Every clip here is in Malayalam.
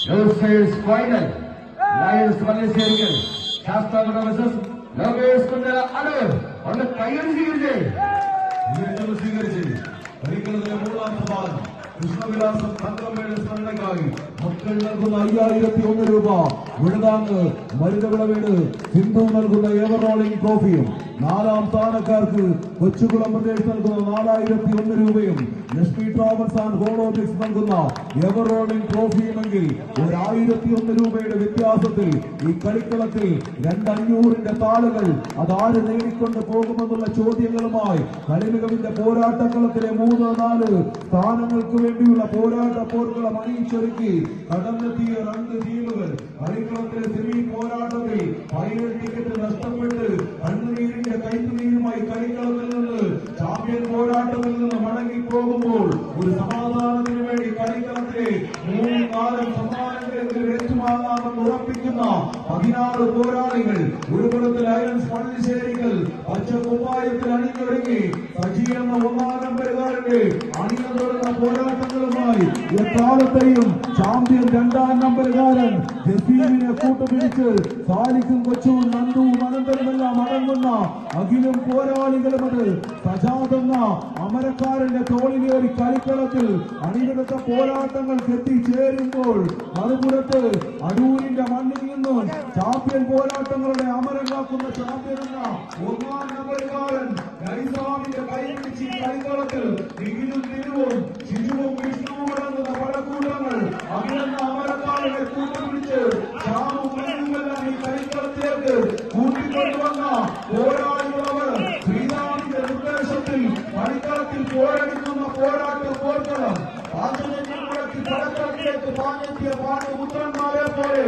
Yusuf's final. Lions Malaysia. Shasta versus Lokesh Kundala Anu. On the Tiger Series. Krishnavilasam തങ്കമേട് സ്മരണയ്ക്കായി മക്കൾ നൽകുന്ന 5001 രൂപ, വിഴുതാങ്ങ് മരുതവിള സിന്ധു നൽകുന്ന എവർ റോളിംഗ് ട്രോഫിയും, നാലാം സ്ഥാനക്കാർക്ക് കൊച്ചുകുളം പ്രദേശ് നൽകുന്ന 4001 രൂപയും, ലക്ഷ്മി ട്രാവൽസ് ആൻഡ് ഹോളോജിക്സ് നൽകുന്ന എവർ റോളിംഗ് ട്രോഫിയുമെങ്കിൽ 1001 രൂപയുടെ വ്യത്യാസത്തിൽ ഈ കളിക്കളത്തിൽ 2500ന്റെ താളുകൾ അതാര് നേടിക്കൊണ്ട് പോകുമെന്നുള്ള ചോദ്യങ്ങളുമായി കളിമികവിന്റെ പോരാട്ടക്കളത്തിലെ 3-4 സ്ഥാനങ്ങൾക്ക് വേണ്ടിയുള്ള പോരാട്ട പോർക്കളം അണിയിച്ചൊരുക്കി കടന്നെത്തിയ 2 ടീമുകൾ കളിക്കളത്തിലെ സെമി പോരാട്ടത്തിൽ ഫൈനൽ ടിക്കറ്റ് നഷ്ടപ്പെട്ട് കണ്ണുനീരിന്റെ കൈത്തുനീരുമായി കളിക്കളത്തിൽ നിന്ന് ചാമ്പ്യൻ പോരാട്ടത്തിൽ നിന്ന് മടങ്ങിപ്പോകുമ്പോൾ ഒരു സമാധാനത്തിന് വേണ്ടി കളിക്കളത്തിലെ 3-4 സമ്മാനങ്ങളിൽ ഏറ്റുവാങ്ങാമെന്ന് ഉറപ്പിക്കുന്ന 16 പോരാളികൾ ഒരു പുറത്ത് ലയൺസ് പള്ളിശ്ശേരികൾ പച്ചക്കുപ്പായത്തിൽ അണിഞ്ഞൊരുങ്ങി സജീവ 1-ാം നമ്പറുകാരന്റെ അണിയതൊടുന്ന പോരാട്ടങ്ങളുമായി എക്കാലത്തെയും ചാമ്പ്യൻ 2-ാം നമ്പറുകാരൻ ജസീമിനെ കൂട്ടുപിടിച്ച് സാലിക്കും കൊച്ചും നന്ദുവും അനന്തരമെല്ലാം അടങ്ങുന്ന അഖിലും പോരാളികളുമത് സജാതെന്ന അമരക്കാരന്റെ തോളിലേറി കളിക്കളത്തിൽ അണിനിരത്ത പോരാട്ടങ്ങൾക്ക് എത്തിച്ചേരുമ്പോൾ മറുപുറത്ത് അടൂരിന്റെ മണ്ണിൽ നിന്നും ചാമ്പ്യൻ പോരാട്ടങ്ങളുടെ അമരം കാക്കുന്ന ചാമ്പ്യൻ എന്ന 1-ാം നമ്പറുകാരൻ നൈസാമിന്റെ കൈപിടിച്ച് കളിക്കളത്തിൽ നിഖിലും തിരുവും ശിശുവും വിഷ്ണുവും അടങ്ങുന്ന പടക്കൂട്ടങ്ങൾ അഖിലെന്ന അമരക്കാരനെ കൂട്ടുപിടിച്ച് ശ്യാമും മനുവുമെല്ലാം ഈ കളിക്കളത്തിലേക്ക് കൂട്ടിക്കൊണ്ടുവന്ന പോരാളികളവർ ശ്രീരാമിന്റെ നിർദ്ദേശത്തിൽ കളിക്കളത്തിൽ പോരടിക്കുന്ന പോരാട്ട പോർക്കളം ആദ്യത്തെ മുടക്കി പടക്കളത്തിലേക്ക് പാഞ്ഞെത്തിയ പാണ്ഡ്യപുത്രന്മാരെ പോലെ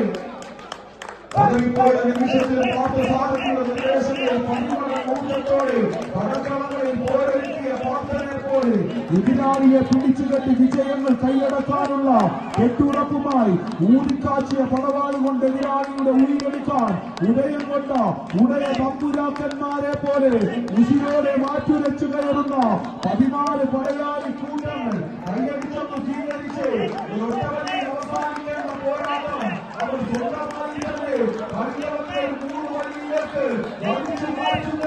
അതിപ്പോഴെ നിമിഷത്തിൽ പാർത്ഥസാരഥിയുടെ നിർദ്ദേശത്തിൽ പതിമൂന്ന് കൂട്ടത്തോടെ പടക്കളങ്ങളിൽ പോരടിക്കിയ പാർത്ഥനെ പോലെ എതിരാളിയെ പിടിച്ചുകെട്ടി വിജയങ്ങൾ കൈയടക്കാനുള്ള കെട്ടുറപ്പുമായി ഊതിക്കാച്ചിയ പടവാളി കൊണ്ട് എതിരാളിയുടെ ഉയരെടുക്കാൻ ഉദയം കൊണ്ട ഉടയ തമ്പുരാക്കന്മാരെ പോലെ ഉശിരോടെ മാറ്റുരച്ചു കയറുന്ന 14 പടയാളി കൂട്ടങ്ങൾ കൈയടിച്ചൊന്ന് സ്വീകരിച്ച് അവസാനിക്കേണ്ട പോരാട്ടം അവർ സ്വന്തമായി തന്നെ കളികളത്തെ 3 വഴിയിലേക്ക് വലിച്ചു മാറ്റുന്ന